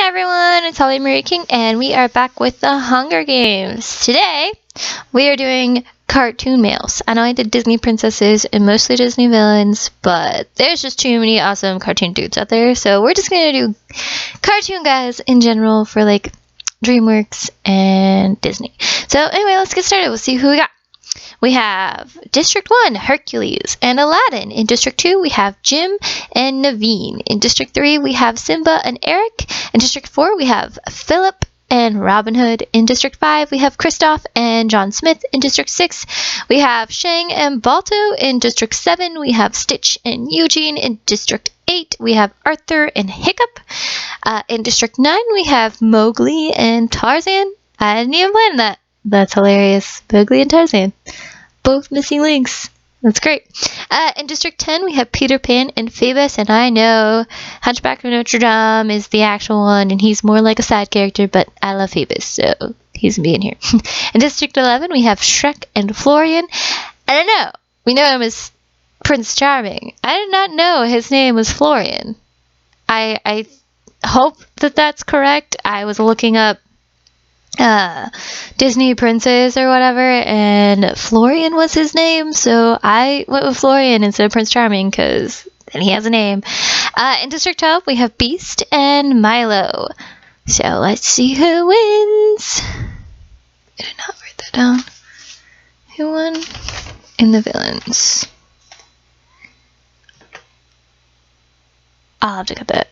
everyone, it's Holly Marie King, and we are back with the Hunger Games. Today, we are doing cartoon males. I know I did Disney princesses and mostly Disney villains, but there's just too many awesome cartoon dudes out there, so we're just gonna do cartoon guys in general for like DreamWorks and Disney. So anyway, let's get started. We'll see who we got. We have District 1, Hercules and Aladdin. In District 2, we have Jim and Naveen. In District 3, we have Simba and Eric. In District 4, we have Philip and Robin Hood. In District 5, we have Kristoff and John Smith. In District 6, we have Shang and Balto. In District 7, we have Stitch and Eugene. In District 8, we have Arthur and Hiccup. In District 9, we have Mowgli and Tarzan. I didn't even plan that. That's hilarious. Mowgli and Tarzan. Both missing links. That's great. In District 10, we have Peter Pan and Phoebus, and I know Hunchback of Notre Dame is the actual one, and he's more like a side character, but I love Phoebus, so he's going to be in here. In District 11, we have Shrek and Florian. I don't know. We know him as Prince Charming. I did not know his name was Florian. I hope that that's correct. I was looking up Disney princess or whatever, and Florian was his name, so I went with Florian instead of Prince Charming because then he has a name. In District 12, we have Beast and Milo. So let's see who wins. I did not write that down. Who won in the villains? I'll have to cut that.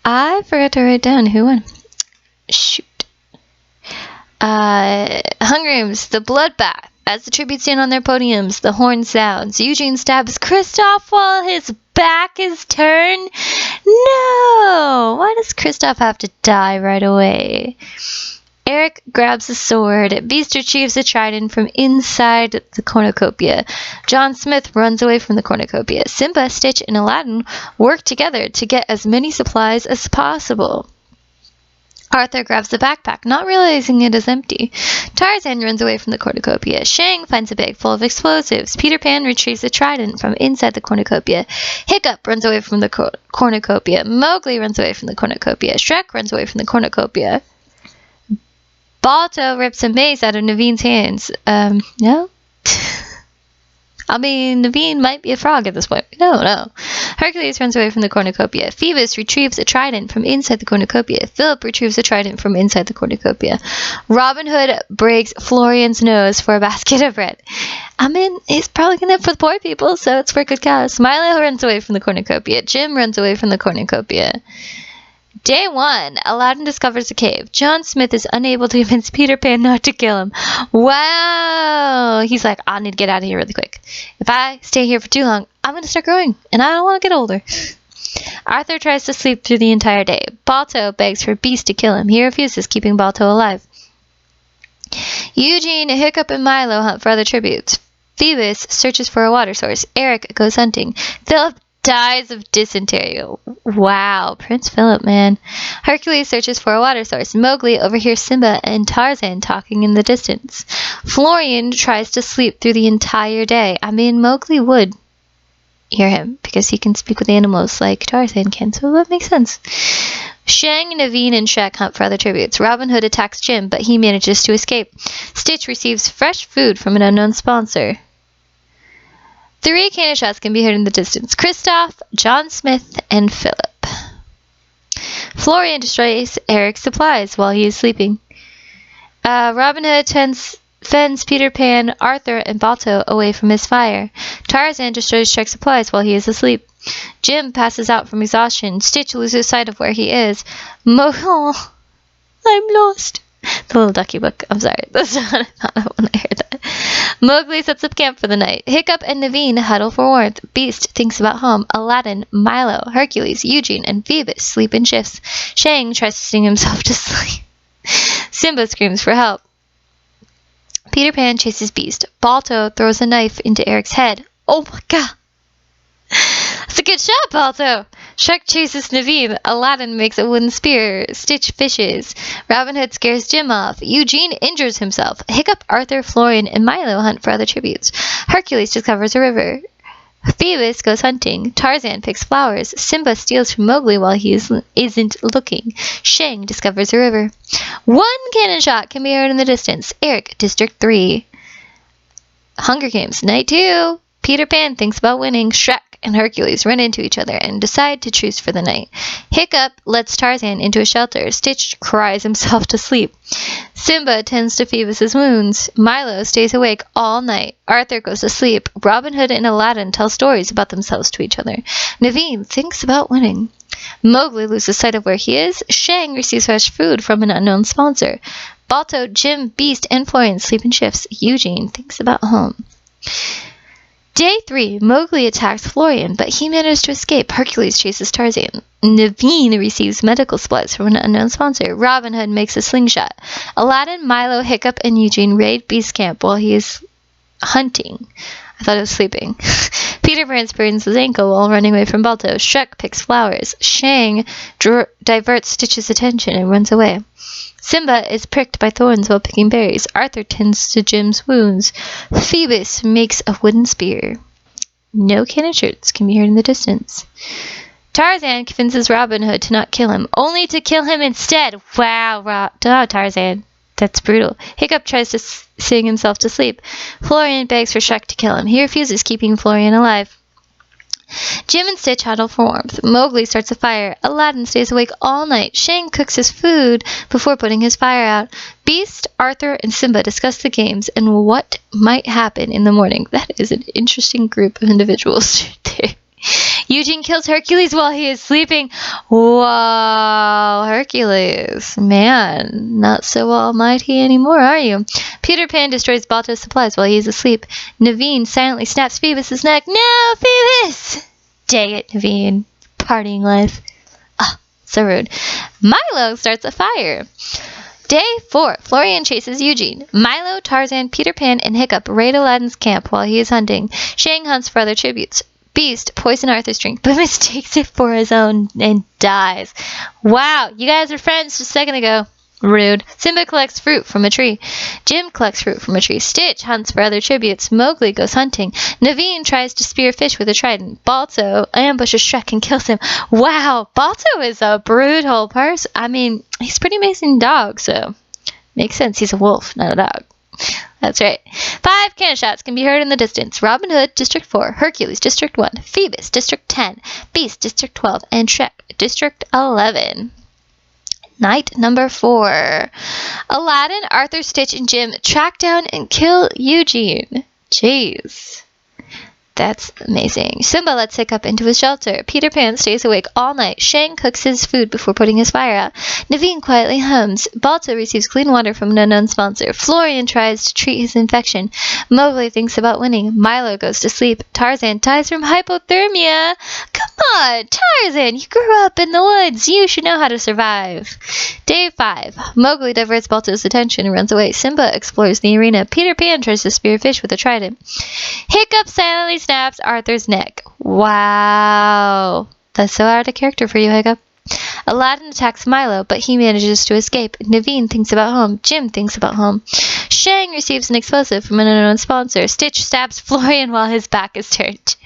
I forgot to write down who won. Shoot. Hunger Games, the bloodbath. As the tributes stand on their podiums, the horn sounds. Eugene stabs Kristoff while his back is turned. No! Why does Kristoff have to die right away? Eric grabs a sword. Beast retrieves a trident from inside the cornucopia. John Smith runs away from the cornucopia. Simba, Stitch, and Aladdin work together to get as many supplies as possible. Arthur grabs the backpack, not realizing it is empty. Tarzan runs away from the cornucopia. Shang finds a bag full of explosives. Peter Pan retrieves a trident from inside the cornucopia. Hiccup runs away from the cornucopia. Mowgli runs away from the cornucopia. Shrek runs away from the cornucopia. Balto rips a mace out of Naveen's hands. No? I mean, Naveen might be a frog at this point. No. Hercules runs away from the cornucopia. Phoebus retrieves a trident from inside the cornucopia. Philip retrieves a trident from inside the cornucopia. Robin Hood breaks Florian's nose for a basket of bread. I mean, he's probably going to have for the poor people, so it's for a good cause. Milo runs away from the cornucopia. Jim runs away from the cornucopia. Day 1, Aladdin discovers a cave. John Smith is unable to convince Peter Pan not to kill him. Wow! He's like, I need to get out of here really quick. If I stay here for too long, I'm going to start growing, and I don't want to get older. Arthur tries to sleep through the entire day. Balto begs for Beast to kill him. He refuses, keeping Balto alive. Eugene, Hiccup, and Milo hunt for other tributes. Phoebus searches for a water source. Eric goes hunting. Philip dies of dysentery. Wow, Prince Philip, man. Hercules searches for a water source. Mowgli overhears Simba and Tarzan talking in the distance. Florian tries to sleep through the entire day. I mean, Mowgli would hear him because he can speak with animals like Tarzan can, so that makes sense. Shang, Naveen, and Shrek hunt for other tributes. Robin Hood attacks Jim, but he manages to escape. Stitch receives fresh food from an unknown sponsor. 3 cannon shots can be heard in the distance. Kristoff, John Smith, and Philip. Florian destroys Eric's supplies while he is sleeping. Robin Hood fends Peter Pan, Arthur, and Balto away from his fire. Tarzan destroys Shrek's supplies while he is asleep. Jim passes out from exhaustion. Stitch loses sight of where he is. I'm lost. The Little Ducky book. I'm sorry. That's not what I thought when I heard that. Mowgli sets up camp for the night. Hiccup and Naveen huddle for warmth. Beast thinks about home. Aladdin, Milo, Hercules, Eugene, and Phoebus sleep in shifts. Shang tries to sing himself to sleep. Simba screams for help. Peter Pan chases Beast. Balto throws a knife into Eric's head. Oh my god! That's a good shot, Balto! Shrek chases Naveen. Aladdin makes a wooden spear. Stitch fishes. Robin Hood scares Jim off. Eugene injures himself. Hiccup, Arthur, Florian, and Milo hunt for other tributes. Hercules discovers a river. Phoebus goes hunting. Tarzan picks flowers. Simba steals from Mowgli while he isn't looking. Shang discovers a river. One cannon shot can be heard in the distance. Eric, District 3. Hunger Games, Night 2. Peter Pan thinks about winning. Shrek and Hercules run into each other and decide to truce for the night. Hiccup lets Tarzan into a shelter. Stitch cries himself to sleep. Simba tends to Phoebus's wounds. Milo stays awake all night. Arthur goes to sleep. Robin Hood and Aladdin tell stories about themselves to each other. Naveen thinks about winning. Mowgli loses sight of where he is. Shang receives fresh food from an unknown sponsor. Balto, Jim, Beast, and Florian sleep in shifts. Eugene thinks about home. Day 3, Mowgli attacks Florian, but he manages to escape. Hercules chases Tarzan. Naveen receives medical supplies from an unknown sponsor. Robin Hood makes a slingshot. Aladdin, Milo, Hiccup, and Eugene raid Beast Camp while he is hunting. I thought he was sleeping. Peter Pan sprains his ankle while running away from Balto. Shrek picks flowers. Shang diverts Stitch's attention and runs away. Simba is pricked by thorns while picking berries. Arthur tends to Jim's wounds. Phoebus makes a wooden spear. No cannon shots can be heard in the distance. Tarzan convinces Robin Hood to not kill him, only to kill him instead. Wow, Tarzan. That's brutal. Hiccup tries to sing himself to sleep. Florian begs for Shrek to kill him. He refuses, keeping Florian alive. Jim and Stitch huddle for warmth. Mowgli starts a fire. Aladdin stays awake all night. Shang cooks his food before putting his fire out. Beast, Arthur, and Simba discuss the games and what might happen in the morning. That is an interesting group of individuals there. Eugene kills Hercules while he is sleeping. Whoa, Hercules. Man, not so almighty anymore, are you? Peter Pan destroys Balto's supplies while he is asleep. Naveen silently snaps Phoebus' neck. No, Phoebus! Dang it, Naveen. Partying life. Ah, so rude. Milo starts a fire. Day 4. Florian chases Eugene. Milo, Tarzan, Peter Pan, and Hiccup raid Aladdin's camp while he is hunting. Shang hunts for other tributes. Beast poisons Arthur's drink, but mistakes it for his own and dies. Wow, you guys were friends just a second ago. Rude. Simba collects fruit from a tree. Jim collects fruit from a tree. Stitch hunts for other tributes. Mowgli goes hunting. Naveen tries to spear fish with a trident. Balto ambushes Shrek and kills him. Wow, Balto is a brutal person. I mean, he's a pretty amazing dog, so makes sense. He's a wolf, not a dog. That's right. 5 cannon shots can be heard in the distance. Robin Hood, District 4. Hercules, District 1. Phoebus, District 10. Beast, District 12. And Shrek, District 11. Night number 4. Aladdin, Arthur, Stitch, and Jim track down and kill Eugene. Jeez. That's amazing. Simba lets Hiccup into his shelter. Peter Pan stays awake all night. Shang cooks his food before putting his fire out. Naveen quietly hums. Balto receives clean water from an unknown sponsor. Florian tries to treat his infection. Mowgli thinks about winning. Milo goes to sleep. Tarzan dies from hypothermia. Come on, Tarzan, you grew up in the woods. You should know how to survive. Day 5. Mowgli diverts Balto's attention and runs away. Simba explores the arena. Peter Pan tries to spear fish with a trident. Hiccup silently snaps Arthur's neck. Wow. That's so out of character for you, Hiccup. Aladdin attacks Milo, but he manages to escape. Naveen thinks about home. Jim thinks about home. Shang receives an explosive from an unknown sponsor. Stitch stabs Florian while his back is turned.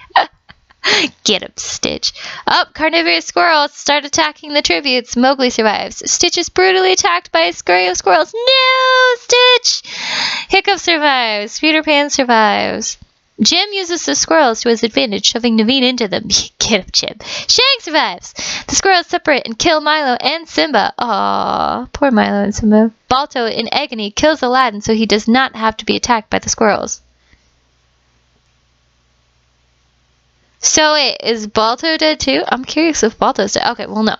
Get him, Stitch. Up, carnivorous squirrels start attacking the tributes. Mowgli survives. Stitch is brutally attacked by a scurry of squirrels. No, Stitch! Hiccup survives. Peter Pan survives. Jim uses the squirrels to his advantage, shoving Naveen into them. Get him, Jim. Shang survives. The squirrels separate and kill Milo and Simba. Aww, poor Milo and Simba. Balto, in agony, kills Aladdin so he does not have to be attacked by the squirrels. So wait, is Balto dead too? I'm curious if Balto's dead. Okay, well, no.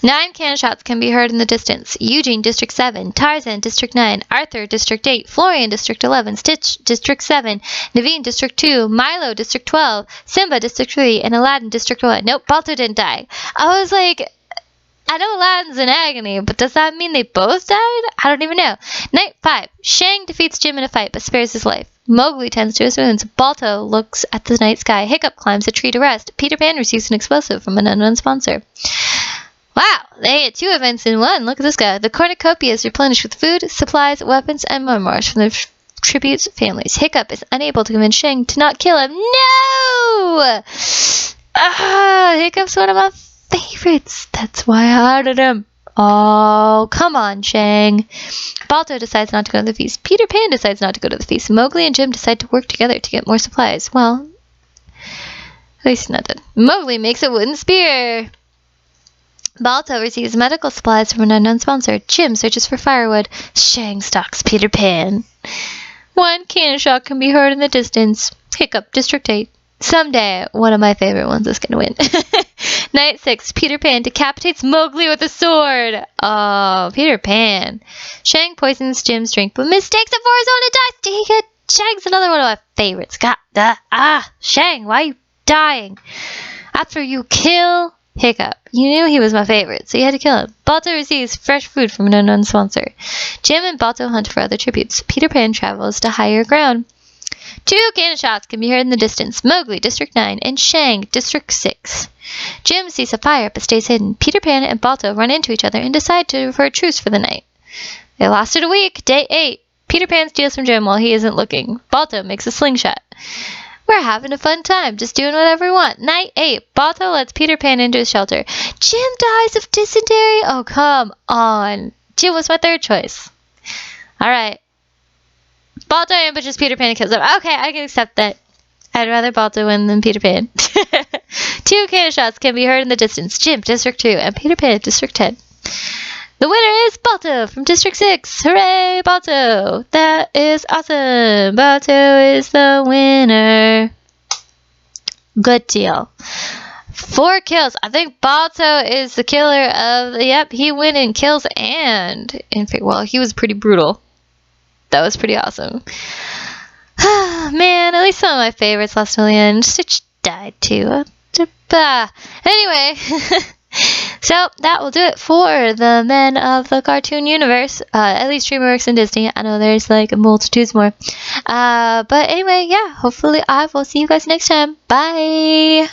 9 cannon shots can be heard in the distance. Eugene, District 7. Tarzan, District 9. Arthur, District 8. Florian, District 11. Stitch, District 7. Naveen, District 2. Milo, District 12. Simba, District 3. And Aladdin, District 1. Nope, Balto didn't die. I was like, I know Aladdin's in agony, but does that mean they both died? I don't even know. Night 5. Shang defeats Jim in a fight, but spares his life. Mowgli tends to his wounds. Balto looks at the night sky. Hiccup climbs a tree to rest. Peter Pan receives an explosive from an unknown sponsor. Wow, they had 2 events in one. Look at this guy. The cornucopia is replenished with food, supplies, weapons, and memoirs from the tributes families. Hiccup is unable to convince Shang to not kill him. No! Hiccup's one of my favorites. That's why I added him. Oh, come on, Shang. Balto decides not to go to the feast. Peter Pan decides not to go to the feast. Mowgli and Jim decide to work together to get more supplies. Well, at least not dead. Mowgli makes a wooden spear. Balto receives medical supplies from an unknown sponsor. Jim searches for firewood. Shang stalks Peter Pan. One cannon shot can be heard in the distance. Hiccup, District 8. Someday, one of my favorite ones is going to win. Night 6. Peter Pan decapitates Mowgli with a sword. Oh, Peter Pan. Shang poisons Jim's drink, but mistakes it for his own and dies. Dang it. Shang's another one of my favorites. Shang, why are you dying? After you kill Hiccup. You knew he was my favorite, so you had to kill him. Balto receives fresh food from an unknown sponsor. Jim and Balto hunt for other tributes. Peter Pan travels to higher ground. 2 cannon shots can be heard in the distance. Mowgli, District 9, and Shang, District 6. Jim sees a fire but stays hidden. Peter Pan and Balto run into each other and decide for a truce for the night. They lasted a week. Day 8. Peter Pan steals from Jim while he isn't looking. Balto makes a slingshot. We're having a fun time, just doing whatever we want. Night 8. Balto lets Peter Pan into his shelter. Jim dies of dysentery? Oh, come on. Jim was my third choice. Alright. Balto ambushes Peter Pan and kills him. Okay, I can accept that. I'd rather Balto win than Peter Pan. 2 cannon shots can be heard in the distance. Jim, District 2, and Peter Pan, District 10. The winner is Balto from District 6. Hooray, Balto! That is awesome. Balto is the winner. Good deal. 4 kills. I think Balto is the killer of... Yep, he went in kills and... In fact, well, he was pretty brutal. That was pretty awesome. Man, at least some of my favorites lost a million. Stitch died too. Anyway... So, that will do it for the Men of the Cartoon Universe. At least DreamWorks and Disney. I know there's like multitudes more. But anyway, yeah, hopefully I will see you guys next time. Bye!